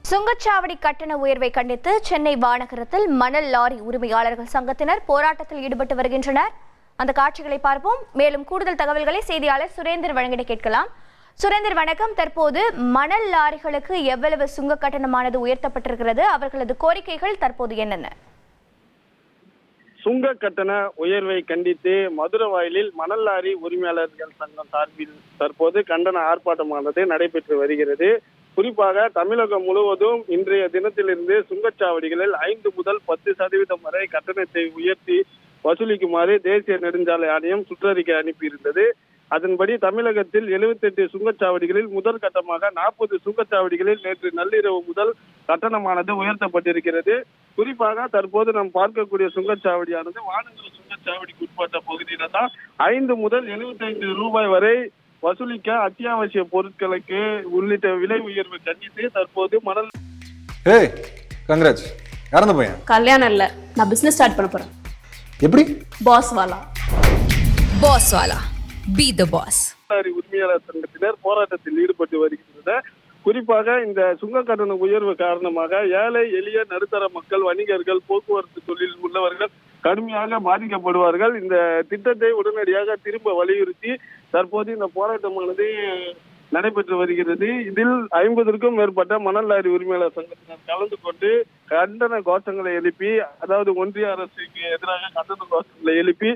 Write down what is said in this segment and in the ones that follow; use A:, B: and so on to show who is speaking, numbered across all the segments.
A: சுங்கச்சாவடி கட்டண உயர்வை கண்டித்து சென்னை வானகரத்தில் மணல் லாரி உரிமையாளர்கள் சங்கத்தினர் போராட்டத்தில் ஈடுபட்டு வருகின்றனர். அந்த காட்சிகளை பார்ப்போம். மேலும் கூடுதல் தகவல்களை செய்தியாளர் சுரேந்தர் வழங்கிட கேட்கலாம். சுரேந்தர் வணக்கம். தற்போது மணல் லாரிகளுக்கு எவ்வளவு சுங்க கட்டணமானது உயர்த்தப்பட்டிருக்கிறது? அவர்களது கோரிக்கைகள் தற்போது என்னென்ன?
B: சுங்க கட்டண உயர்வை கண்டித்து மதுரவாயலில் மணல் லாரி உரிமையாளர்கள் சங்கம் சார்பில் தற்போது கண்டன ஆர்ப்பாட்டமானது நடைபெற்று வருகிறது. குறிப்பாக தமிழகம் முழுவதும் இன்றைய தினத்திலிருந்து சுங்கச்சாவடிகளில் 5 முதல் 10% வரை கட்டணத்தை உயர்த்தி வசூலிக்குமாறு தேசிய நெடுஞ்சாலை ஆணையம் சுற்றறிக்கை அனுப்பியிருந்தது. அதன்படி தமிழகத்தில் 78 சுங்கச்சாவடிகளில் முதல் கட்டமாக 40 சுங்கச்சாவடிகளில் நேற்று நள்ளிரவு முதல் கட்டணமானது உயர்த்தப்பட்டிருக்கிறது. குறிப்பாக தற்போது நாம் பார்க்கக்கூடிய சுங்கச்சாவடியானது வானகர சுங்கச்சாவடிக்கு உட்பட்ட பகுதியில தான் 5 முதல் 75 ரூபாய் வரை வசூலிக்க அத்தியாவசிய பொருட்களுக்கு உள்ளிட்ட விலை உயர்வு கண்டித்து தற்போது மணல்
C: கங்க்ராட்ஸ். யாரந்த பையன்?
D: கல்யாணம் இல்ல, நான் பிசினஸ் ஸ்டார்ட் பண்ண போறேன்.
C: எப்படி?
D: பாஸ் வாலா.
E: பாஸ் வாலா, பி தி பாஸ்.
B: உரிமையாளர் சங்கத்தினர் போராட்டத்தில் ஈடுபட்டு வருகின்றனர். குறிப்பாக இந்த சுங்க கட்டண உயர்வு காரணமாக ஏழை எளிய நடுத்தர மக்கள், வணிகர்கள், போக்குவரத்து தொழில் உள்ளவர்கள் கடுமையாக பாதிக்கப்படுவார்கள். இந்த திட்டத்தை உடனடியாக திரும்ப வலியுறுத்தி தற்போது இந்த போராட்டமானது நடைபெற்று வருகிறது. இதில் 50க்கும் மேற்பட்ட மணல் லாரி உரிமையாளர் சங்கத்தினர் கலந்து கொண்டு கண்டன கோஷங்களை எழுப்பி, அதாவது ஒன்றிய அரசுக்கு எதிராக கண்டன கோஷங்களை எழுப்பி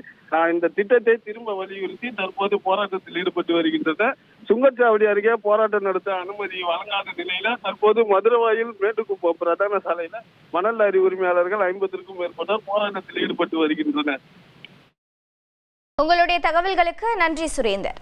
B: இந்த திட்டத்தை திரும்ப வலியுறுத்தி தற்போது போராட்டத்தில் ஈடுபட்டு வருகின்றனர். சுங்கச்சாவடி அருகே போராட்டம் நடத்த அனுமதி வழங்காத நிலையில தற்போது மதுரவாயில் மேட்டுக்குப்பம் பிரதான சாலையில மணல் லாரி உரிமையாளர்கள் 50க்கும் மேற்பட்டோர் போராட்டத்தில் ஈடுபட்டு வருகின்றனர்.
A: உங்களுடைய தகவல்களுக்கு நன்றி சுரேந்தர்.